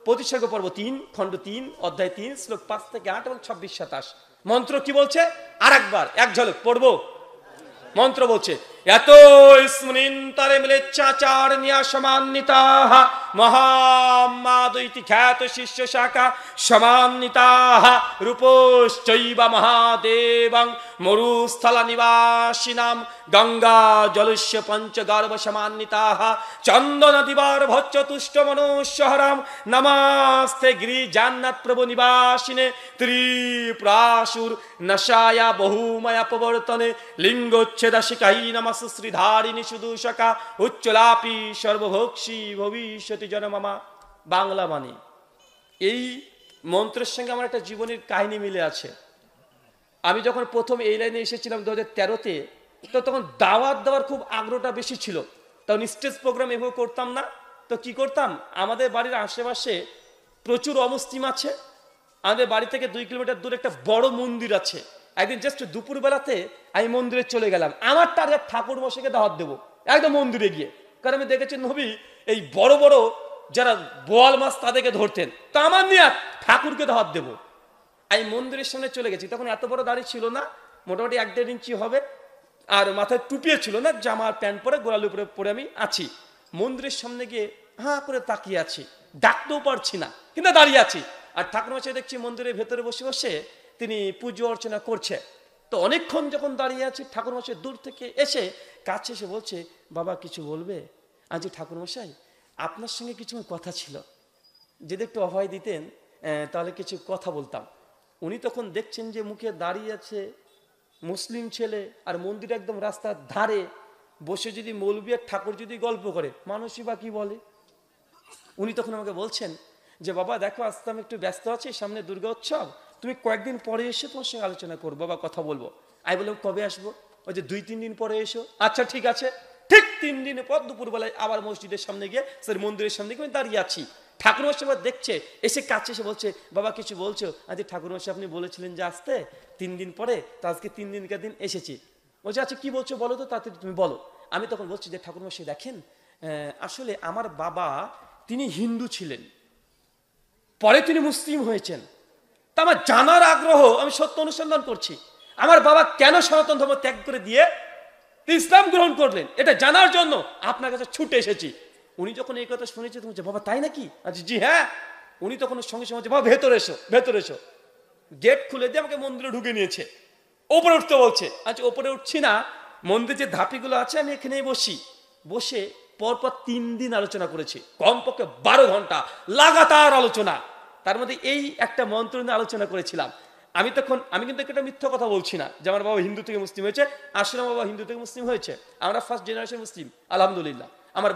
প্রতিসর্গ পর্ব 3 খণ্ড 3 অধ্যায় 3 শ্লোক 5 থেকে 8 এবং 26-27। মন্ত্র কি বলছে আর একবার এক ঝলক পড়বো। মন্ত্র বলছে এত স্মৃন্তারে মিলেচ্ছাচার নিয়া সমান্বিতাঃ মহামাদৈতি খ্যাত শিষ্য শাখা সমান্বিতাঃ রূপশ্চৈব মহাদেবং মরুস্থলা নিবাসিনাম গঙ্গা জলস্য পঞ্চগর্ভ সমান্বিতাঃ চন্দন দিবার ভচ্চ তুষ্ট মনুষ্যহরাম নমস্তে গিরি জান্নাত প্রভু নিবাসিনে ত্রিপ্রাসুর নশায়া বহুময়া প্রবর্তনে লিঙ্গোচ্ছেদাশিকাই নমস্তে শ্রীধারিণী সুদূষকা উচ্চলাপি সর্বভোক্ষী ভবিষ্যতি জনমামা। বাংলা মানে এই মন্ত্রের সঙ্গে আমার একটা জীবনের কাহিনী মিলে আছে। আমি যখন প্রথম এই লাইনে এসেছিলাম 2013-তে, তো তখন দাওয়াত দেওয়ার খুব আগ্রহটা বেশি ছিল। তখন স্টেজ প্রোগ্রাম এভাবে করতাম না। তো কি করতাম, আমাদের বাড়ির আশেপাশে প্রচুর অমুসলিম আছে। আমাদের বাড়ি থেকে 2 কিলোমিটার দূরে একটা বড় মন্দির আছে। একদিন জাস্ট দুপুরবেলাতে আমি মন্দিরে চলে গেলাম, আমার টার্গেট ঠাকুর মশাইকে দাওয়াত দেবো একদম মন্দিরে গিয়ে। কারণ আমি দেখেছি নবী এই বড় বড় যারা বোয়াল মাছ তাদেরকে ধরতেন, তো আমার নিয়ে ঠাকুরকে দাওয়াত দেবো। আমি মন্দিরের সামনে চলে গেছি। তখন এত বড় দাড়ি ছিল না, মোটামুটি 1-1.5 ইঞ্চি হবে, আর মাথায় টুপিয়ে ছিল না, জামার প্যান্ট পরে গোড়ালি উপরে পরে আমি আছি। মন্দিরের সামনে গিয়ে হাঁ করে তাকিয়ে আছি, ডাকতেও পারছি না, কিন্তু দাঁড়িয়ে আছি। আর ঠাকুর মশাই দেখছি মন্দিরের ভেতরে বসে বসে তিনি পুজো অর্চনা করছে। তো অনেকক্ষণ যখন দাঁড়িয়ে আছি, ঠাকুর মশাই দূর থেকে এসে কাছে এসে বলছে, বাবা কিছু বলবে? আজ ঠাকুর মশাই আপনার সঙ্গে কিছু কথা ছিল, যদি একটু অভয় দিতেন তাহলে কিছু কথা বলতাম। উনি তখন দেখছেন যে মুখে দাঁড়িয়ে আছে মুসলিম ছেলে, আর মন্দির একদম রাস্তার ধারে বসে যদি মৌলবি আর ঠাকুর যদি গল্প করে, মানুষই বা কি বলে। উনি তখন আমাকে বলছেন যে বাবা দেখো আজকে আমি একটু ব্যস্ত আছি, সামনে দুর্গা উৎসব, তুমি কয়েকদিন পরে এসে তোমার সঙ্গে আলোচনা করবো বা কথা বলবো। আমি বললাম কবে আসবো? ওই যে 2-3 দিন পরে এসো। আচ্ছা ঠিক আছে। ঠিক 3 দিন পর দুপুরবেলায় আবার মসজিদের সামনে গিয়ে সরি মন্দিরের সামনে গিয়ে দাঁড়িয়ে আছি। ঠাকুর মশাই আবার দেখছে, এসে কাছে এসে বলছে, বাবা কিছু বলছো? আজ ঠাকুর মশাই আপনি বলেছিলেন যে আসতে 3 দিন পরে, তো আজকে 3 দিনকার দিন এসেছি। বলছে আচ্ছা কি বলছো বলো তো, তাড়াতাড়ি তুমি বলো। আমি তখন বলছি যে ঠাকুর মশাই দেখেন, আসলে আমার বাবা তিনি হিন্দু ছিলেন, পরে তিনি মুসলিম হয়েছেন। তা আমার জানার আগ্রহ, আমি সত্য অনুসন্ধান করছি আমার বাবা কেন সনাতন ধর্ম ত্যাগ করে দিয়ে ইসলাম গ্রহণ করলেন, এটা জানার জন্য আপনার কাছে ছুটে এসেছি। উনি যখন এই কথা শুনেছে তখন বাবা তাই নাকি? আচ্ছা জি হ্যাঁ। উনি তখন সঙ্গে সঙ্গে বাবা ভেতরে এসো ভেতরে এসো, গেট খুলে দিয়ে আমাকে মন্দিরে ঢুকে নিয়েছে। ওপরে উঠতে বলছে। আচ্ছা ওপরে উঠছি না, মন্দিরে যে ধাপিগুলো আছে আমি এখানেই বসি। বসে পরপর 3 দিন আলোচনা করেছি, কমপক্ষে 12 ঘন্টা লাগাতার আলোচনা। তার মধ্যে এই একটা মন্ত্র নিয়ে আলোচনা করেছিলাম। আমি কিন্তু একটা মিথ্যা কথা বলছি না যে আমার বাবা হিন্দু থেকে মুসলিম হয়েছে। আসলে আমার বাবা হিন্দু থেকে মুসলিম হয়েছে, আমরা ফার্স্ট জেনারেশন মুসলিম আলহামদুলিল্লাহ। আমার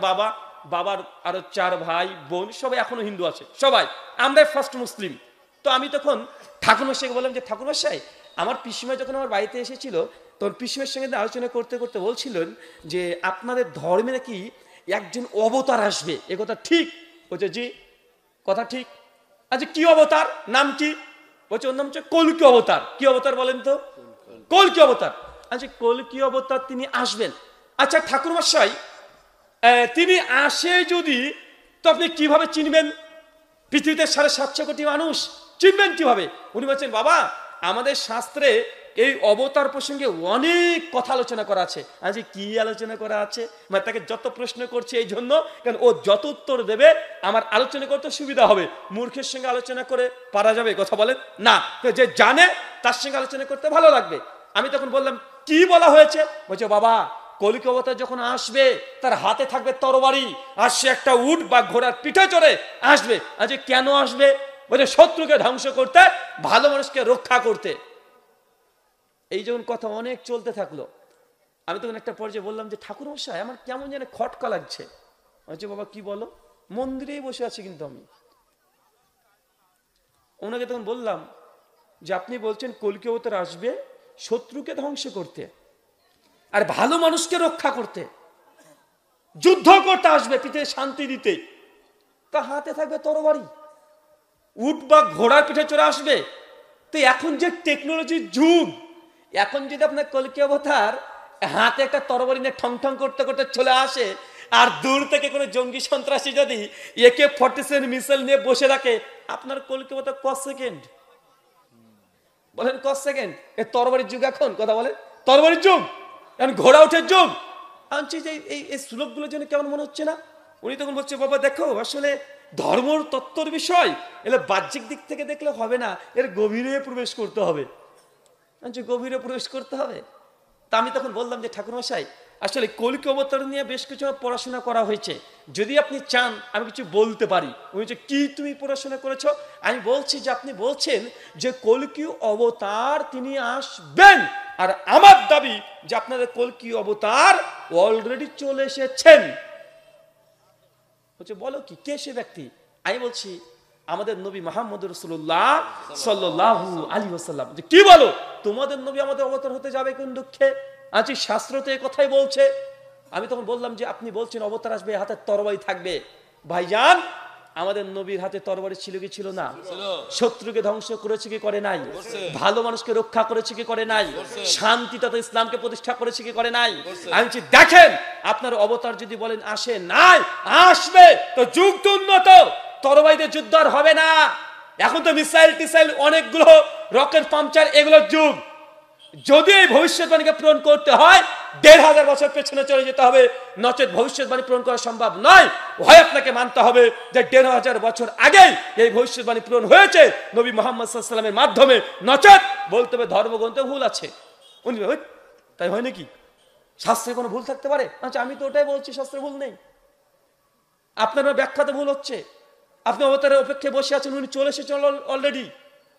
বাবার আরো 4 ভাই বোন সবাই এখনো হিন্দু আছে, সবাই আমরাই ফার্স্ট মুসলিম। তো আমি তখন ঠাকুর মশাইকে বললাম যে ঠাকুর মশাই আমার পিসিমা যখন আমার বাড়িতে এসেছিল তখন পিসিমার সঙ্গে আলোচনা করতে করতে বলছিলেন যে আপনাদের ধর্মে নাকি একজন অবতার আসবে, এ কথা ঠিক? বলছে জি কথা ঠিক। আচ্ছা কি অবতার, নাম কি? বলছে ওর নাম হচ্ছে কল্কি অবতার। কি অবতার বলেন তো? কল্কি অবতার। আচ্ছা কল্কি অবতার তিনি আসবেন। আচ্ছা ঠাকুর মশাই তিনি আসে যদি, তো আপনি কিভাবে চিনবেন? পৃথিবীতে 750 কোটি মানুষ, চিনবেন কিভাবে? উনি বলছেন বাবা আমাদের শাস্ত্রে এই অবতার প্রসঙ্গে অনেক কথা আলোচনা করা আছে। আজ কি আলোচনা করা আছে? মানে তাকে যত প্রশ্ন করছে এই জন্য, কারণ ও যত উত্তর দেবে আমার আলোচনা করতে সুবিধা হবে। মূর্খের সঙ্গে আলোচনা করে পারা যাবে? কথা বলেন না, যে জানে তার সঙ্গে আলোচনা করতে ভালো লাগবে। আমি তখন বললাম কি বলা হয়েছে? বলছে বাবা কলিক অবতার যখন আসবে তার হাতে থাকবে তরবারি, আর সে একটা উট বা ঘোড়ার পিঠে চড়ে আসবে। আজ কেন আসবে? বলছে শত্রুকে ধ্বংস করতে, ভালো মানুষকে রক্ষা করতে। এই যখন কথা অনেক চলতে থাকলো, আমি তখন একটা পর্যায়ে বললাম যে ঠাকুর মশাই আমার কেমন যেন খটকা লাগছে। বলছে বাবা কি বলো? মন্দিরেই বসে আছি কিন্তু আমি। ওনাকে তখন বললাম যে আপনি বলছেন কল্কি অবতার আসবে শত্রুকে ধ্বংস করতে আর ভালো মানুষকে রক্ষা করতে, যুদ্ধ করতে আসবে, পিঠে শান্তি দিতে। তা হাতে থাকবে তরবারি, উট বা ঘোড়ার পিঠে চড়ে আসবে। তো এখন যে টেকনোলজির যুগ, এখন যদি আপনার কল্কি অবতার হাতে একটা তরবারি নিয়ে ঠং ঠং করতে করতে চলে আসে, আর দূর থেকে কোনো জঙ্গি সন্ত্রাসী যদি AK-47 মিসাইল নিয়ে বসে রাখে, আপনার কলকি মতো ক সেকেন্ড বলেন, ক সেকেন্ড? এ তরবারির যুগ, এখন কথা বলেন, তরবারির যুগ, এখন ঘোড়া উঠের যুগ। আনছি যে এই শ্লোকগুলোর জন্য কেমন মনে হচ্ছে না? উনি তখন বলছে, বাবা দেখো, আসলে ধর্মর তত্ত্বর বিষয়, এলে বাহ্যিক দিক থেকে দেখলে হবে না, এর গভীরে প্রবেশ করতে হবে। গভীরে প্রবেশ করতে হবে। তা আমি তখন বললাম যে ঠাকুরমশাই, আসলে কলকি অবতার নিয়ে বেশ কিছু পড়াশোনা করা হয়েছে, যদি আপনি চান আমি কিছু বলতে পারি। উনি যে, কি তুমি পড়াশোনা করেছো? আমি বলছি যে, আপনি বলছেন যে কলকি অবতার তিনি আসবেন, আর আমার দাবি যে আপনাদের কলকি অবতার অলরেডি চলে এসেছেন। বলছে, বলো কি, কে সে ব্যক্তি? আমি বলছি, আমাদের নবী মুহাম্মদ রাসূলুল্লাহ সাল্লাল্লাহু আলাইহি ওয়াসাল্লাম। যে কি বলো, তোমাদের নবী আমাদের অবতার হতে যাবে কোন দুঃখে? আজকে শাস্ত্রতে এই কথাই বলছে। আমি তখন বললাম যে, আপনি বলছেন অবতার আসবে, হাতে তরবারি থাকবে। ভাইজান, আমাদের নবীর হাতে তরবারি ছিল কি ছিল না? শত্রুকে ধ্বংস করেছে কি করে নাই? ভালো মানুষকে রক্ষা করেছে কি করে নাই? শান্তি তথা ইসলামকে প্রতিষ্ঠা করেছে কি করে নাই? আমি বলছি, দেখেন, আপনার অবতার যদি বলেন আসে নাই, আসবে, তো যুগ তো উন্নত, তরবারিতে যুদ্ধ আর হবে না। এখন তো মিসাইল টিসাইল অনেকগুলো, রকেট পাংচার, এগুলোর যুগ। যদি এই ভবিষ্যৎবাণীকে পূরণ করতে হয় ১৫০০ বছর পেছনে চলে যেতে হবে, নচেত ভবিষ্যৎবাণী পূরণ করা সম্ভব নয়। হয় আপনাকে মানতে হবে যে ১৫০০ বছর আগেই এই ভবিষ্যৎবাণী পূরণ হয়েছে নবী মুহাম্মদ সাল্লাল্লাহু আলাইহি ওয়াসাল্লামের মাধ্যমে, নচেত বলতে হবে ধর্মগ্রন্থে ভুল আছে। উনি তাই হয় নাকি? শাস্ত্রে কোনো ভুল থাকতে পারে? আচ্ছা, আমি তো ওটাই বলছি, শাস্ত্রে ভুল নেই, আপনার ব্যাখ্যাতে ভুল হচ্ছে। আপনি অবতারের অপেক্ষায় বসে আছেন, উনি চলে এসেছেন অলরেডি।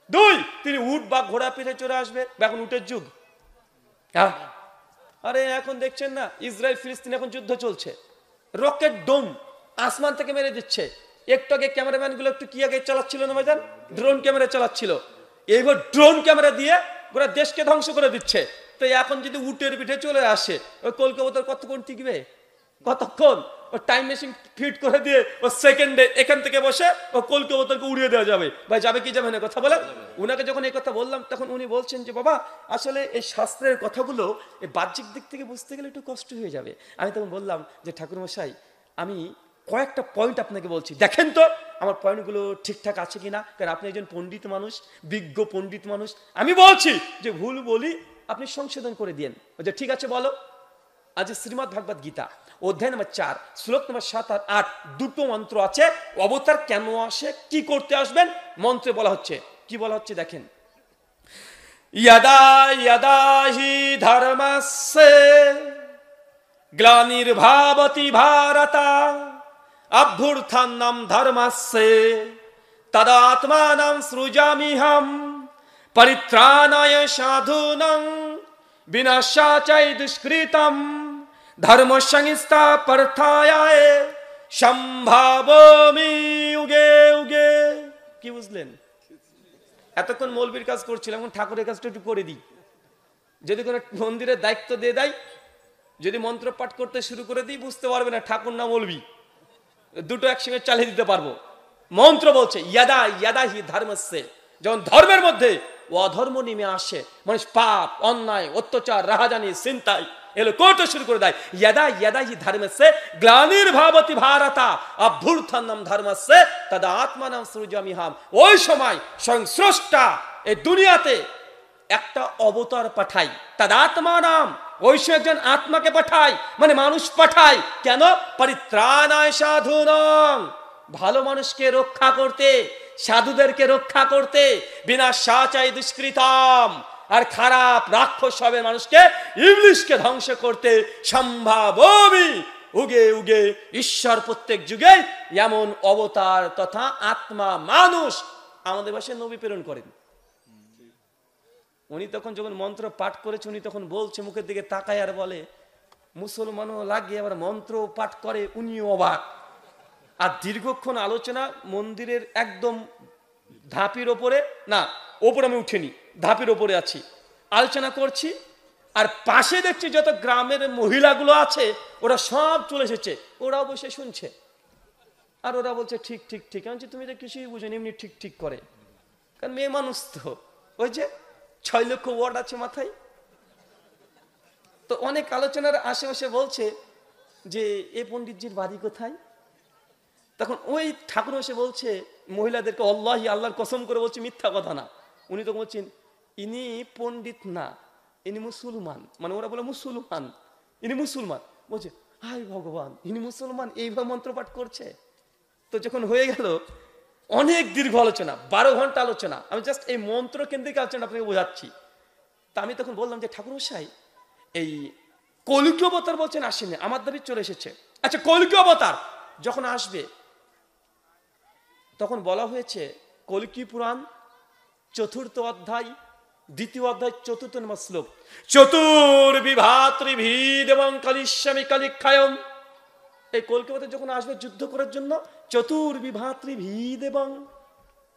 ২, তিনি উট বা ঘোড়া পিঠে চড়ে আসবে, এখন উটের যুগ। আরে এখন দেখছেন না, ইসরায়েল ফিলিস্তিন এখন যুদ্ধ চলছে, রকেট ডোম আসমান থেকে মেরে দিচ্ছে। একটু আগে ক্যামেরাম্যান গুলো একটু কি আগে চালাচ্ছিল না ভাইজান, ড্রোন ক্যামেরা চালাচ্ছিল। এইবার ড্রোন ক্যামেরা দিয়ে গোটা দেশকে ধ্বংস করে দিচ্ছে। তো এখন যদি উটের পিঠে চলে আসে, ওই কলকি অবতার কতক্ষণ টিকবে? কতক্ষণ? ও টাইম মেশিন ফিট করে দিয়ে ও সেকেন্ডে এখান থেকে বসে ও কলকি অবতারকে উড়িয়ে দেওয়া যাবে। ভাই যাবে কি যাবে না কথা বলেন? উনাকে যখন এই কথা বললাম, তখন উনি বলছেন যে, বাবা আসলে এই শাস্ত্রের কথাগুলো এই বাহ্যিক দিক থেকে বুঝতে গেলে একটু কষ্ট হয়ে যাবে। আমি তখন বললাম যে, ঠাকুরমশাই, আমি কয়েকটা পয়েন্ট আপনাকে বলছি, দেখেন তো আমার পয়েন্টগুলো ঠিকঠাক আছে কিনা, কারণ আপনি একজন পণ্ডিত মানুষ, বিজ্ঞ পণ্ডিত মানুষ। আমি বলছি যে ভুল বলি, আপনি সংশোধন করে দিন। যে ঠিক আছে বলো। আজ শ্রীমদ্ ভাগবত গীতা অধ্যায় নম্বর ৪ শ্লোক নম্বর ৭ আর ৮ দুটো মন্ত্র আছে। অবতার কেন আসে, কি করতে আসবেন, মন্ত্রে বলা হচ্ছে। কি বলা হচ্ছে দেখেন, ইয়াদা ইয়াদা হি ধর্মস্যে গ্লানির্ভাবতি ভারতা অভ্যুত্থানম ধর্মস্যে তদাত্মানং সৃজামিহং পরিত্রাণায় সাধূনাং বিনাশায় দুষ্কৃতম ধর্ম সংস্থাপনায় সম্ভাবমি উগে উগে। কি বুঝলেন? এতক্ষণ মৌলবীর কাজ করছিলাম, এখন ঠাকুরের কাজটা একটু করে দিই। যদি কোনো মন্দিরের দায়িত্ব দিয়ে দেয়, যদি মন্ত্র পাঠ করতে শুরু করে দিই, বুঝতে পারবে না ঠাকুর না মৌলবী, দুটো একসঙ্গে চালিয়ে দিতে পারবো। মন্ত্র বলছে ইয়াদা ইয়াদা হি ধর্মস্যে, যখন ধর্মের মধ্যে অধর্ম নেমে আসে, মানুষ পাপ, অন্যায়, অত্যাচার, রাহাজানি, চিন্তায় এলো করতে শুরু করে দেয়, ইয়াদা ইয়াদা হি ধর্মস্যে গ্লানির্ভাবতি ভারতা অভ্যুত্থানম ধর্মস্যে তদা আত্মানাম সৃজামিহং। ওই সময় স্বয়ং স্রষ্টা এই দুনিয়াতে একটা অবতার পাঠাই, তদা আত্মানাম, ওই সময় একজন আত্মাকে পাঠায়, মানে মানুষ পাঠায়। কেন? পরিত্রাণায় সাধূনাং, ভালো মানুষকে রক্ষা করতে, সাধুদেরকে রক্ষা করতে, বিনাশায় দুষ্কৃতম, আর খারাপ রাক্ষস হবে মানুষকে, ইবলিশকে ধ্বংস করতে সম্ভাবমি উগে উগে। ঈশ্বর প্রত্যেক যুগে এমন অবতার তথা আত্মা মানুষ আমাদের ভাষায় নবী প্রেরণ করেন। উনি তখন যখন মন্ত্র পাঠ করেছে, উনি তখন বলছে, মুখের দিকে তাকায় আর বলে, মুসলমানও লাগিয়ে আবার মন্ত্র পাঠ করে, উনিও অবাক। আর দীর্ঘক্ষণ আলোচনা মন্দিরের একদম ধাপির ওপরে, না ওপরে আমি উঠিনি, ধাপির ওপরে আছি, আলোচনা করছি। আর পাশে দেখছি যত গ্রামের মহিলাগুলো আছে, ওরা সব চলে এসেছে, ওরাও বসে শুনছে। আর ওরা বলছে ঠিক ঠিক ঠিক। আমি বলছি, তুমি তো কিছুই বুঝেনি, এমনি ঠিক ঠিক করে, কারণ মেয়ে মানুষ তো, ওই যে ৬ লক্ষ ওয়ার্ড আছে মাথায়। তো অনেক আলোচনার আশেপাশে বলছে যে এ পণ্ডিতজির বাড়ি কোথায়? তখন ওই ঠাকুর এসে বলছে মহিলাদেরকে, আল্লাহি, আল্লাহর কসম করে বলছে, মিথ্যা কথা না। উনি তখন বলছেন ইনি পণ্ডিত না, ইনি মুসলমান। মানে ওরা বলে মুসলমান, ইনি মুসলমান। বলছে হায় ভগবান, ইনি মুসলমান, এইভাবে মন্ত্রপাঠ করছে। তো যখন হয়ে গেল, অনেক দীর্ঘ আলোচনা, 12 ঘন্টা আলোচনা, আমি জাস্ট এই মন্ত্র কেন্দ্রিক আলোচনা আপনাকে বোঝাচ্ছি। তা আমি তখন বললাম যে ঠাকুর মশাই, এই কলিকি অবতার বলছেন আসেনি, আমার দাবি চলে এসেছে। আচ্ছা, কলিকি অবতার যখন আসবে, তখন বলা হয়েছে কলিকি পুরাণ 4th অধ্যায় 2য় অধ্যায় 4th নম্বর শ্লোক, চতুর্বিভাতৃভিদ এবং কালিস্বামী কালিক্ষায়ম। এই কলিকি অবতার যখন আসবে যুদ্ধ করার জন্য, চতুর্বিভাতৃভিদ এবং,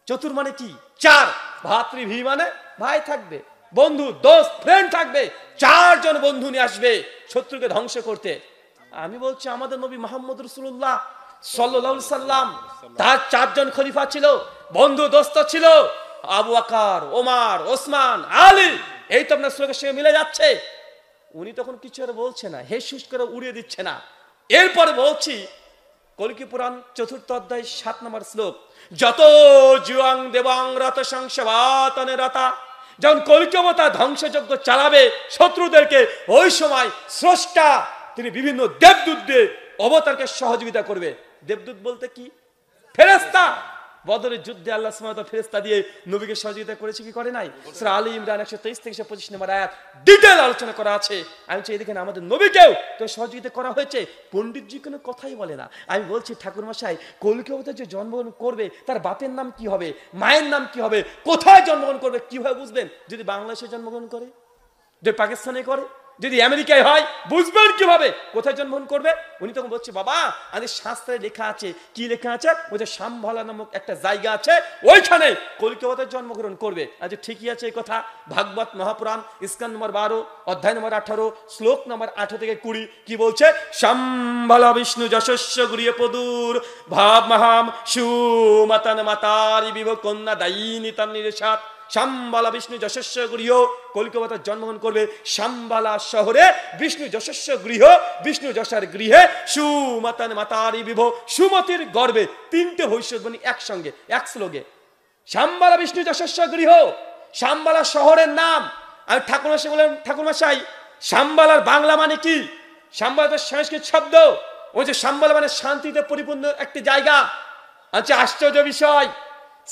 চতুর মানে কি? 4, ভাতৃভি মানে ভাই থাকবে, বন্ধু, দোস্ত, ফ্রেন্ড থাকবে, 4 জন বন্ধু নিয়ে আসবে শত্রুকে ধ্বংস করতে। আমি বলছি আমাদের নবী মুহাম্মদ রাসূলুল্লাহ সাল্লাল্লাহু আলাইহি সাল্লাম, তার 4 জন খলিফা ছিল, বন্ধু দোস্ত ছিল, আবু বকর, ওমর, ওসমান, আলী। এই তো আপনার শ্লোকের সঙ্গে মিলে যাচ্ছে। উনি তখন কিছু আর বলছে না, হে শুষ করে উড়িয়ে দিচ্ছে না। এরপরে বলছি কলিকি পুরাণ 4th অধ্যায় 7 নম্বর শ্লোক, যত জুয়াং দেবাং রত সংসবাতনে রতা। যখন কলিকি অবতার ধ্বংসযজ্ঞ চালাবে শত্রুদেরকে, ওই সময় স্রষ্টা তিনি বিভিন্ন দেবদূতদের অবতারকে সহযোগিতা করবে। দেবদূত বলতে কি? ফেরেশতা। বদরের যুদ্ধে আল্লাহ সুবহানাহু ওয়া তাআলা ফেরেশতা দিয়ে নবীকে সহযোগিতা করেছে কি করে নাই? সূরা আলী ইমরান 123 থেকে 125 নম্বর আয়াত ডিটেইল আলোচনা করা আছে। আমি চাই এদিকে আমাদের নবীকেও তো সহযোগিতা করা হয়েছে। পণ্ডিতজি কোনো কথাই বলে না। আমি বলছি ঠাকুর মশাই, কলিকি অবতার যে জন্মগ্রহণ করবে, তার বাপের নাম কি হবে, মায়ের নাম কি হবে, কোথায় জন্মগ্রহণ করবে, কিভাবে বুঝবেন? যদি বাংলাদেশে জন্মগ্রহণ করে, যদি পাকিস্তানে করে, যদি আমেরিকায় হয়, বুঝবেন কিভাবে কোথায় জন্মগ্রহণ করবে? উনি তখন বলছে, বাবা আমাদের শাস্ত্রে লেখা আছে। কি লেখা আছে? ওই যে শামভালা নামক একটা জায়গা আছে, ওইখানে কলিকি অবতার জন্মগ্রহণ করবে। আচ্ছা ঠিকই আছে এই কথা। ভাগবত মহাপুরাণ স্কন্ধ নম্বর 12 অধ্যায় নম্বর 18 শ্লোক নম্বর 8 থেকে 20 কি বলছে? শামভালা বিষ্ণু যশস্য গুরিয় পদুর ভাব মহাম সুমাতান মাতারি বিভ কন্যা দায়িনী তার নিরেশাত। শামবালা বিষ্ণু যশস্ব গৃহ, কলিকি অবতার জন্মগ্রহণ করবে শামবালা শহরে, বিষ্ণু যশস্ব গৃহ, বিষ্ণু যশার গৃহে, সুমাতান মাতারি বিভ, সুমতির গর্ভে। 3টে ভবিষ্যৎবাণী একসঙ্গে এক শ্লোকে। শামবালা বিষ্ণু যশস্ব গৃহ, শামবালা শহরের নাম। আমি ঠাকুর মশাই বললেন, ঠাকুর মশাই শামবালার বাংলা মানে কি? শামবালা তো সংস্কৃত শব্দ। ওই যে শামবালা মানে শান্তিতে পরিপূর্ণ একটি জায়গা। আচ্ছা আশ্চর্য বিষয়,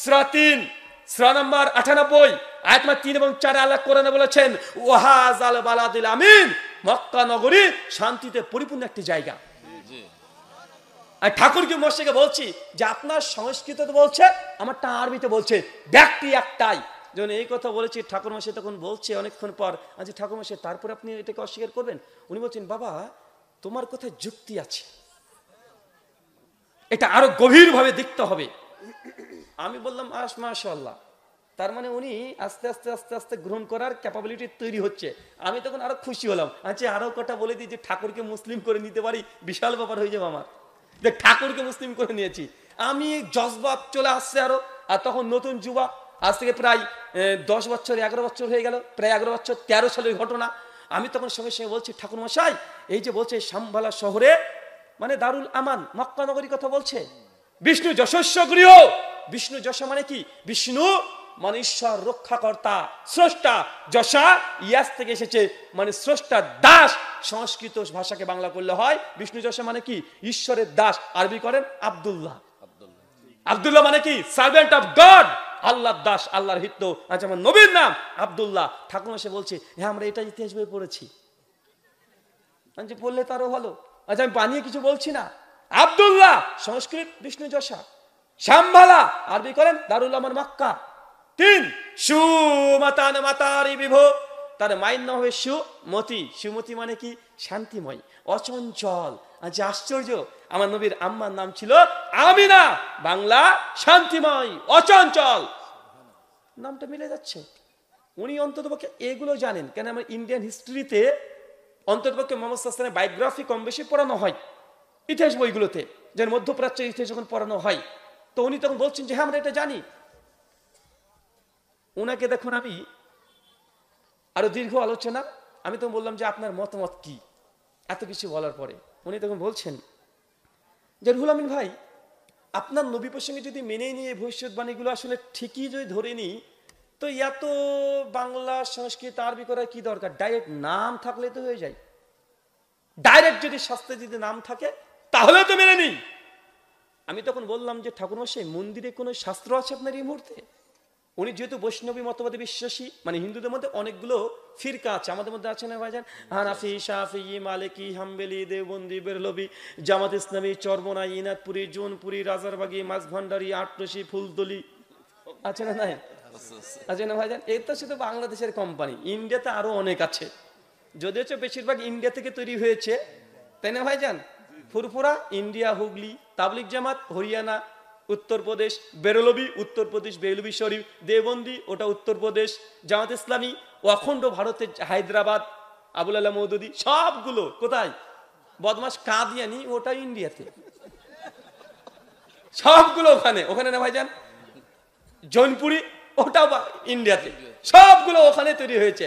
সূরা 3 সূরা নম্বর 98 আয়াত 3 এবং 4 আল্লাহ কোরআনে বলেছেন, ওয়াহাজাল বালাদিল আমিন, মক্কা নগরী শান্তিতে পরিপূর্ণ একটি জায়গা। আর ঠাকুরকে মশাইকে বলছি যে আপনার সংস্কৃততে বলছে, আমারটা আরবিতে বলছে, ব্যক্তি একটাই। যখন এই কথা বলেছি, ঠাকুর মশাই তখন বলছে অনেকক্ষণ পর, আচ্ছা ঠাকুর মশাই তারপরে আপনি এটাকে অস্বীকার করবেন? উনি বলছেন, বাবা তোমার কথায় যুক্তি আছে, এটা আরো গভীরভাবে দেখতে হবে। আমি বললাম মাশাআল্লাহ, তার মানে উনি আস্তে আস্তে আস্তে আস্তে গ্রহণ করার ক্যাপাবিলিটি তৈরি হচ্ছে। আমি তখন আরো খুশি হলাম। আচ্ছা আরো কথা বলে দিই, যে ঠাকুরকে মুসলিম করে নিতে পারি, বিশাল ব্যাপার হয়ে যাবে আমার। যে ঠাকুরকে মুসলিম করে নিয়েছি আমি, জজবাব চলে আসছে আরো। আর তখন নতুন যুবা, আজ থেকে প্রায় 10 বছর 11 বছর হয়ে গেল, প্রায় 11 বছর, 13 সালের ঘটনা। আমি তখন সঙ্গে সঙ্গে বলছি, ঠাকুর মশাই এই যে বলছে শামবালা শহরে মানে দারুল আমান, মক্কা নগরীর কথা বলছে, বিষ্ণু যশস্ব গৃহ। বিষ্ণু যশা মানে কি? বিষ্ণু মানে ঈশ্বর, রক্ষাকর্তা, স্রষ্টা। যশা ইয়াস থেকে এসেছে, মানে স্রষ্টার দাস। সংস্কৃত ভাষাকে বাংলা করলে হয় বিষ্ণু যশা মানে কি? ঈশ্বরের দাস। আরবি করেন আব্দুল্লাহ। আব্দুল্লাহ মানে কি? সার্ভেন্ট অফ গড, আল্লাহর দাস, আল্লাহর হিত। আচ্ছা আমার নবীর নাম আব্দুল্লাহ। ঠাকুর এসে বলছে, হ্যাঁ আমরা এটা ইতিহাস বই পড়েছি। বললে তারও ভালো। আচ্ছা আমি বানিয়ে কিছু বলছি না। আব্দুল্লাহ সংস্কৃত বিষ্ণু যশা, শামবালা আরবি করেন দারুল আমান মক্কা। 3 সুমাতান মাতারি বিভ, তার মায়ের নাম হবে সুমতি। সুমতি মানে কি? শান্তিময়, অচঞ্চল। আচ্ছা আশ্চর্য, আমার নবীর আম্মার নাম ছিল আমিনা, বাংলা শান্তিময়, অচঞ্চল। নামটা মিলে যাচ্ছে। উনি অন্ততপক্ষে এগুলো জানেন, কেন আমার ইন্ডিয়ান হিস্ট্রিতে অন্ততপক্ষে মোহাম্মদ সাল্লাল্লাহু আলাইহি ওয়াসাল্লামের বায়োগ্রাফি কম বেশি পড়ানো হয় ইতিহাস বইগুলোতে, যেন মধ্যপ্রাচ্যের ইতিহাস যখন পড়ানো হয়। তো উনি তখন বলছেন যে হ্যাঁ আমরা এটা জানি। ওনাকে দেখুন, আমি আরো দীর্ঘ আলোচনা, আমি তো বললাম যে আপনার মতামত কি, এত কিছু বলার পরে উনি তখন বলছেন যে রুহুল আমিন ভাই, আপনার নবী প্রসঙ্গে যদি মেনে নিয়ে ভবিষ্যৎবাণীগুলো আসলে ঠিকই যদি ধরে নিই, তো এত বাংলা সংস্কৃত আরবি করার কি দরকার, ডাইরেক্ট নাম থাকলে তো হয়ে যায়। ডাইরেক্ট যদি শাস্ত্রে যদি নাম থাকে তাহলে তো মেনে নিই। আমি তখন বললাম যে ঠাকুরমশাই, মন্দিরে কোনো শাস্ত্র আছে আপনার এই মুহূর্তে? উনি যেহেতু বৈষ্ণবী মতবাদে বিশ্বাসী, মানে হিন্দুদের মধ্যে অনেকগুলো ফিরকা আছে, আমাদের মধ্যে আছে না ভাইজান, হানাফি, শাফি, মালিকি, হাম্বেলি, দেওবন্দি, বেরলবি, জামাত ইসলামী, চরমনাই, ইনাদপুরি, জোনপুরি, রাজারবাগি, মাঝভান্ডারি, আটরশি, ফুলতলি, আছে না? নাই আছে না ভাইজান? এই তো শুধু বাংলাদেশের কোম্পানি, ইন্ডিয়াতে আরো অনেক আছে, যদিও হচ্ছে বেশিরভাগ ইন্ডিয়া থেকে তৈরি হয়েছে, তাই না ভাইজান? ফুরফুরা ইন্ডিয়া, হুগলি, তাবলিগ জামাত হরিয়ানা, উত্তরপ্রদেশ, বেরলবি উত্তরপ্রদেশ, বেরলবি শরীফ, দেওবন্দি ওটা উত্তরপ্রদেশ, জামাত ইসলামী অখণ্ড ভারতের হায়দ্রাবাদ, আবুল আল্লাহ মৌদুদি, সবগুলো কোথায়? বদমাস কাদিয়ানি, ওটা ইন্ডিয়াতে, সবগুলো ওখানে ওখানে না ভাইজান? জৌনপুরি ওটাও ইন্ডিয়াতে, সবগুলো ওখানে তৈরি হয়েছে।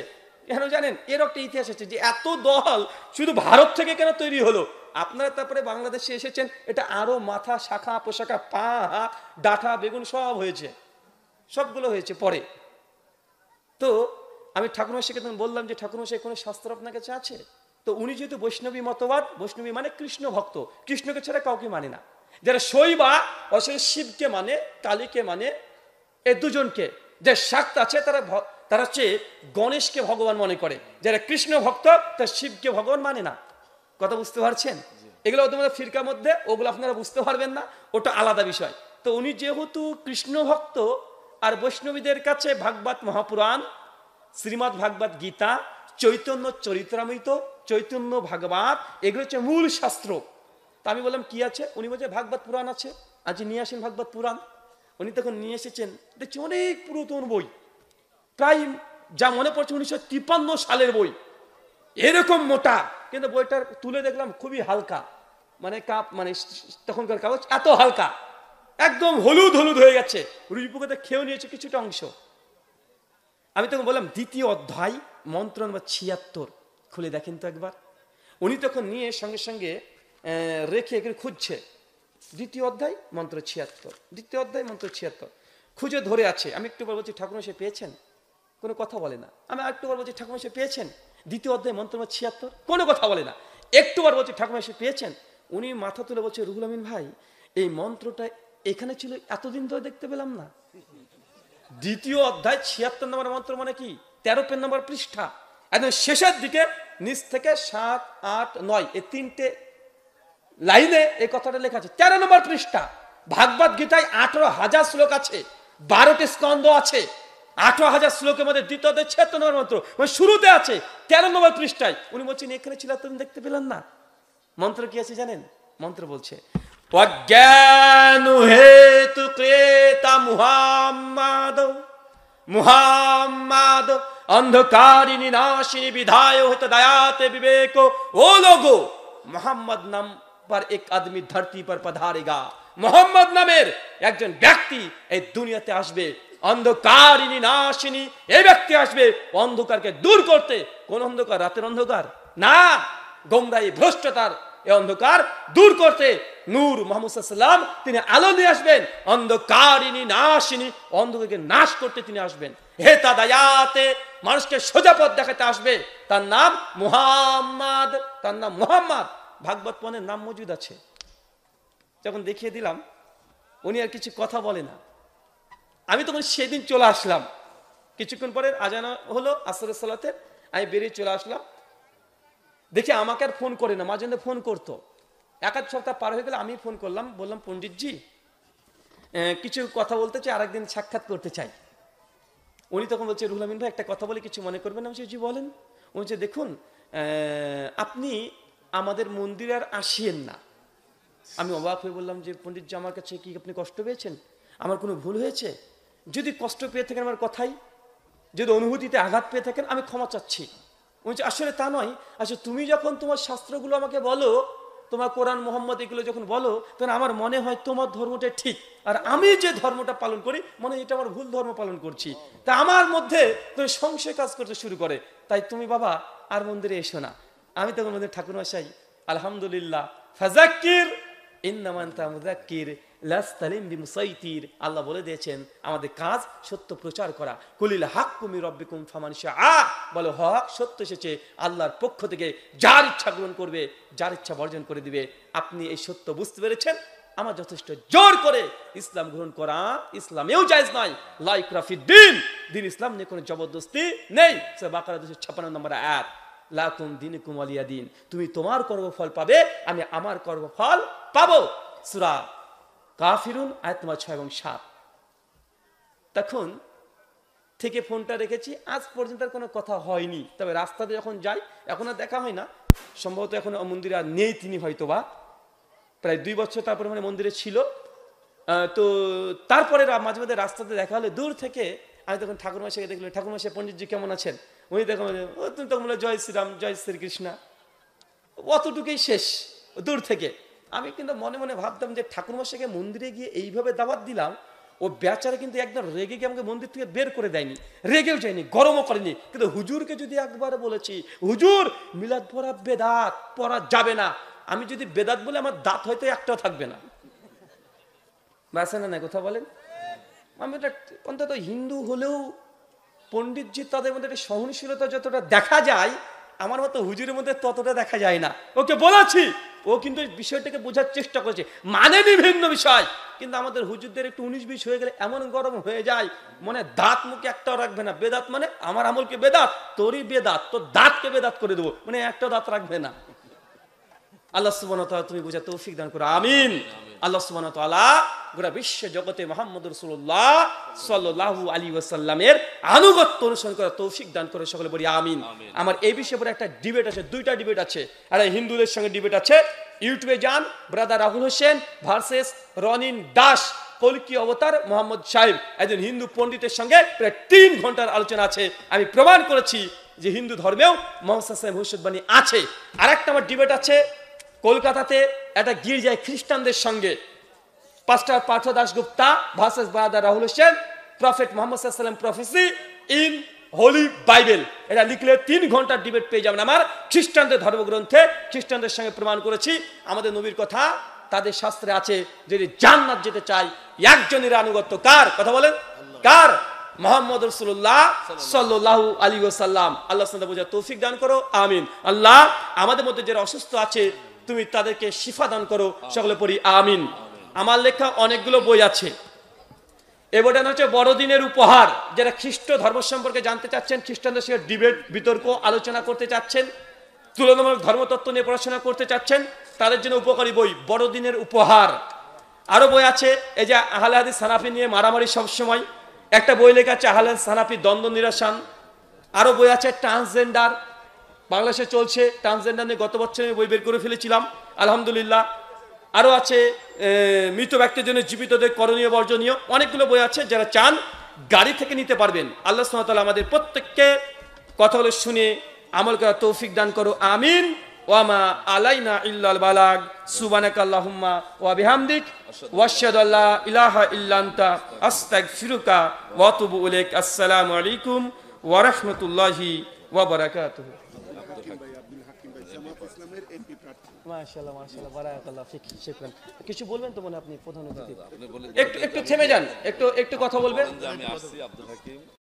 কেন জানেন? এর একটা ইতিহাস আছে যে এত দল শুধু ভারত থেকে কেন তৈরি হলো। আপনারা তারপরে বাংলাদেশে এসেছেন, এটা আরো মাথা, শাখা পোশাখা, পা, হাত, ডাঁটা, বেগুন সব হয়েছে, সবগুলো হয়েছে পরে। তো আমি ঠাকুরমশাইকে তখন বললাম যে ঠাকুরমশাই, কোনো শাস্ত্র আপনার কাছে আছে? তো উনি যেহেতু বৈষ্ণবী মতবাদ, বৈষ্ণবী মানে কৃষ্ণ ভক্ত, কৃষ্ণকে ছাড়া কাউকে মানে না। যারা শৈবা আসলে শিবকে মানে, কালীকে মানে, এই দুজনকে। যে শাক্ত আছে তারা হচ্ছে গণেশকে ভগবান মনে করে, যারা কৃষ্ণ ভক্ত তারা শিবকে ভগবান মানে না। কথা বুঝতে পারছেন? এগুলো তোমাদের ফিরকার মধ্যে, ওগুলো আপনারা বুঝতে পারবেন না, ওটা আলাদা বিষয়। তো উনি যেহেতু কৃষ্ণ ভক্ত, আর বৈষ্ণবীদের কাছে ভাগবত মহাপুরাণ, শ্রীমৎ ভাগবত গীতা, চৈতন্য চরিত্রামৃত, চৈতন্য ভাগবত, এগুলো হচ্ছে মূল শাস্ত্র। তা আমি বললাম কি আছে? উনি বলছে ভাগবত পুরাণ আছে, আজ নিয়ে আসেন ভাগবত পুরাণ। উনি তখন নিয়ে এসেছেন, দেখছি অনেক পুরাতন বই, প্রায় যা মনে পড়ছে 1953 সালের বই, এরকম মোটা, কিন্তু বইটা তুলে দেখলাম খুবই হালকা, মানে কাপ, মানে তখনকার কাগজ এত হালকা, একদম হলুদ হলুদ হয়ে গেছে, রুইপুকুতে খেয়েও নিয়েছে কিছুটা অংশ। আমি তখন বললাম দ্বিতীয় অধ্যায় মন্ত্র নম্বর 76 খুলে দেখেন তো একবার। উনি তখন নিয়ে সঙ্গে সঙ্গে রেখে এখানে খুঁজছে, দ্বিতীয় অধ্যায় মন্ত্র 76, দ্বিতীয় অধ্যায় মন্ত্র 76 খুঁজে ধরে আছে। আমি একটু বলছি ঠাকুরমশাই পেয়েছেন? কোনো কথা বলে না। আমি একটু বলছি ঠাকুরমশাই পেয়েছেন? দ্বিতীয় অধ্যায় মন্ত্র 76, কোনো কথা বলে না। একটুবার বলছি ঠাকুরমশাই পেয়েছেন? উনি মাথা তুলে বলছে, রুহুল আমিন ভাই, এই মন্ত্রটা এখানে ছিল, এতদিন ধরে দেখতে পেলাম না। দ্বিতীয় অধ্যায় 76 নম্বর মন্ত্র, মানে কি 13 নম্বর পৃষ্ঠা, একদম শেষের দিকে নিচ থেকে 7, 8, 9 এই তিনটে লাইনে এই কথাটা লেখা আছে। 13 নম্বর পৃষ্ঠা। ভাগবত গীতায় 18,000 শ্লোক আছে, 12টি স্কন্ধ আছে, 18,000 শ্লোকের মধ্যে দ্বিতীয় অধ্যায় 76 নম্বর মন্ত্র, মানে শুরুতে আছে 13 নম্বর পৃষ্ঠায়। উনি বলছেন এখানে ছিল, তুমি দেখতে পেলেন না? মন্ত্র কি আছে জানেন? মন্ত্র বলছে, অজ্ঞান হেতু ক্রেতা মুহাম্মাদ, মুহাম্মাদ अंधकारिणी नाशिनी विधाय होता दयाते विवेक। ओ लोगो, मोहम्मद नाम पर एक आदमी धरती पर पधारेगा, मोहम्मद नामेर একজন ব্যক্তি এই দুনিয়াতে আসবে, অন্ধকারিনী নাশিনী, এই ব্যক্তি আসবে অন্ধকারকে দূর করতে। কোন অন্ধকার? রাতের অন্ধকার না, গোমরাহি ভ্রষ্টতার এই অন্ধকার দূর করতে নূর মুহাম্মদ সাল্লাল্লাহু আলাইহি ওয়াসাল্লাম তিনি আলো নিয়ে আসবেন। অন্ধকারিনী নাশিনী, অন্ধকারকে নাশ করতে তিনি আসবেন। হে তাদায়াতে, মানুষকে সোজা পথ দেখাতে আসবে। তার নাম মুহাম্মদ, তার নাম মুহাম্মদ। ভাগবত পুরাণের নাম মজুদ আছে। যখন দেখিয়ে দিলাম, উনি আর কিছু কথা বলে না। আমি তখন সেদিন চলে আসলাম, কিছুক্ষণ পরে আজান হলো আসরের সালাতে, আমি বেরিয়ে চলে আসলাম। দেখি আমাকে আর ফোন করে না, মাঝে মধ্যে ফোন করতো। এক সপ্তাহ পার হয়ে গেলে আমি ফোন করলাম, বললাম পণ্ডিতজি কিছু কথা বলতে চাই, আরেকদিন সাক্ষাৎ করতে চাই। উনি তখন বলছে, রুহুল আমিন ভাই একটা কথা বলে কিছু মনে করবেন না? জি বলেন। উনি বলছে, দেখুন আপনি আমাদের মন্দিরে আর আসিয়েন না। আমি অবাক হয়ে বললাম যে পণ্ডিতজি, আমার কাছে কি আপনি কষ্ট পেয়েছেন? আমার কোনো ভুল হয়েছে? যদি কষ্ট পেয়ে থাকেন আমার কথাই, যদি অনুভূতিতে আঘাত পেয়ে থাকেন, আমি ক্ষমা চাচ্ছি। উনি বলছে, আসলে তা নয়, আসলে তুমি যখন তোমার শাস্ত্রগুলো আমাকে বলো, তোমার কোরআন মোহাম্মদ এগুলো যখন বলো, তখন আমার মনে হয় তোমার ধর্মটা ঠিক, আর আমি যে ধর্মটা পালন করি মনে হয় এটা আমার ভুল ধর্ম পালন করছি। তা আমার মধ্যে তুমি সংশয় কাজ করতে শুরু করে, তাই তুমি বাবা আর মন্দিরে এসো না। আমি তখন মন্দির ঠাকুরমশাই আলহামদুলিল্লাহ, ফাযাক্কির ইন্নামা আনতা মুযাক্কির লাস্তালিম বিমুসাইতির। আল্লাহ বলে দিয়েছেন আমাদের কাজ সত্য প্রচার করা। কুলিল হাক্কু মির রাব্বিকুম ফামান শাআ, বলো হক সত্য এসেছে আল্লাহর পক্ষ থেকে, যার ইচ্ছা গ্রহণ করবে, যার ইচ্ছা বর্জন করে দিবে। আপনি এই সত্য বুঝতে পেরেছেন, আমার যথেষ্ট। জোর করে ইসলাম গ্রহণ করা ইসলামেও জায়েজ নয়। লা ইকরাহা ফিদ্দিন, দিন ইসলাম নিয়ে কোনো জবরদস্তি নেই। সূরা বাকারা 256 নম্বর আয়াত, লাকুম দীনুকুম ওয়ালিয়া দিন। তুমি তোমার কর্মফল পাবে, আমি আমার কর্মফল পাবো। সূরা কাফিরুন আয়াত নম্বর 6 এবং 7। তখন থেকে ফোনটা রেখেছি, আজ পর্যন্ত আর কোনো কথা হয়নি। তবে রাস্তাতে যখন যাই, এখন আর দেখা হয় না, সম্ভবত এখন মন্দিরে আর নেই তিনি, হয়তোবা প্রায় 2 বছর তারপরে মানে মন্দিরে ছিল। তো তারপরে মাঝে মাঝে রাস্তাতে দেখা হলে দূর থেকে, আমি তখন ঠাকুরমশাইকে দেখলাম, ঠাকুরমশাই পণ্ডিতজি কেমন আছেন? উনি দেখো, তুমি তখন বলে জয় শ্রীরাম, জয় শ্রীকৃষ্ণ, অতটুকুই শেষ দূর থেকে। আমি কিন্তু মনে মনে ভাবতাম যে ঠাকুরমশাইকে মন্দিরে গিয়ে এইভাবে দাওয়াত দিলাম, ও বেচারা কিন্তু একদম রেগে গিয়ে আমাকে মন্দির থেকে বের করে দেয়নি, রেগেও যায়নি, গরমও করেনি। কিন্তু হুজুরকে যদি একবার বলেছি, হুজুর মিলাদ পড়া বেদাত, পড়া যাবে না, আমি যদি বেদাত বলে আমার দাঁত হয়তো একটাও থাকবে না। বাসে না না কথা বলেন। আমি অন্তত হিন্দু হলেও পণ্ডিতজি তাদের মধ্যে একটা সহনশীলতা যতটা দেখা যায়, আমার মতো হুজুরের মধ্যে ততটা দেখা যায় না। ওকে বলেছি, ও কিন্তু বিষয়টাকে বোঝার চেষ্টা করেছে, মানে বিভিন্ন বিষয়। কিন্তু আমাদের হুজুরদের একটু 19-20 হয়ে গেলে এমন গরম হয়ে যায়, মনে দাঁত মুখে একটাও রাখবে না। বেদাত মানে আমার আমলকে বেদাত, তোরই বেদাত, তোর দাঁতকে বেদাত করে দেবো, মানে একটা দাঁত রাখবে না। আল্লাহ সুবহানাহু ওয়া তাআলা তুমি বোঝার তৌফিক দান করো, আমিন। আল্লাহ সুবহানাহু ওয়া তাআলা গোটা বিশ্ব জগতে মুহাম্মদ রাসূলুল্লাহ সাল্লাল্লাহু আলাইহি ওয়াসাল্লামের আনুগত্য অনুসরণ করার তৌফিক দান করে, সকলে বলি আমিন। আমার এই বিষয়ে পরে একটা ডিবেট আছে, 2টা ডিবেট আছে। আর হিন্দুদের সঙ্গে ডিবেট আছে, ইউটিউবে যান, ব্রাদার রাহুল হোসেন ভার্সেস রনিন দাস, কলকি অবতার মোহাম্মদ সাহেব, একজন হিন্দু পণ্ডিতের সঙ্গে প্রায় 3 ঘন্টার আলোচনা আছে। আমি প্রমাণ করেছি যে হিন্দু ধর্মেও মোহাম্মদ সাহেব ভবিষ্যৎবাণী আছে। আর একটা আমার ডিবেট আছে কলকাতাতে একটা গির্জায় খ্রিস্টানদের সঙ্গে, pastor Partha Dasgupta versus brother Rahul Hossain, prophet Mohammad সাল্লাল্লাহু আলাইহি ওয়াসাল্লাম প্রফেসি ইন হোলি বাইবেল। এটা লিখলে 3 ঘন্টার ডিবেট পেয়ে যাবেন আমার খ্রিস্টানদের ধর্মগ্রন্থে। খ্রিস্টানদের সঙ্গে প্রমাণ করেছি আমাদের নবীর কথা তাদের শাস্ত্রে আছে, যদি জান্নাত যেতে চাই একজনের আনুগত্য কার? কথা বলেন, কার? মুহাম্মদ রাসূলুল্লাহ সাল্লাল্লাহু আলাইহি ওয়াসাল্লাম। আল্লাহ সুবহানাহু বুঝার তৌফিক দান করো, আমিন। আল্লাহ আমাদের মধ্যে যারা অসুস্থ আছে তুমি তাদেরকে শিফা দান করো, সকলে পড়ি আমিন। আমার লেখা অনেকগুলো বই আছে। এ বইটা হচ্ছে বড়দিনের উপহার। যারা খ্রিস্ট ধর্ম সম্পর্কে জানতে চাচ্ছেন, খ্রিস্টানদের সঙ্গে ডিবেট বিতর্ক আলোচনা করতে চাচ্ছেন, তুলনামূলক ধর্মতত্ত্ব নিয়ে পড়াশোনা করতে চাচ্ছেন, তাদের জন্য উপকারী বই বড়দিনের উপহার। আরো বই আছে, এই যে আহলে হাদিস হানাফি নিয়ে মারামারি সবসময়, একটা বই লেখা আছে আহলে হাদিস হানাফি দ্বন্দ্ব নিরসন। আরো বই আছে ট্রান্সজেন্ডার, বাংলাদেশে চলছে ট্রান্সজেন্ডার নিয়ে, গত বছর আমি বই বের করে ফেলেছিলাম আলহামদুলিল্লাহ। আরো আছে মৃত ব্যক্তির জন্য জীবিতদের করণীয় বর্জনীয়, অনেকগুলো বই আছে। যারা চান গাড়ি থেকে নিতে পারবেন। আল্লাহ সুবহানাহু ওয়া তাআলা আমাদের প্রত্যেককে কথাগুলো শুনে আমল করার তৌফিক দান করো, আমিন। ওয়া মা আলাইনা ইল্লাল বালাগ, সুবহানাকা আল্লাহুম্মা ওয়া বিহামদিক ওয়া আশহাদু আল্লা ইলাহা ইল্লা আনতা আস্তাগফিরুকা ওয়া আতুবু ইলাইক। আসসালামু আলাইকুম ওয়া রাহমাতুল্লাহি ওয়া বারাকাতুহু। মাশাআল্লাহ মাশাআল্লাহ, বারাকাল্লাহ ফিক, শুকরান। কিছু বলবেন তো মনে আপনি প্রধান অতিথি? একটু থেমে যান, একটু কথা বলবেন।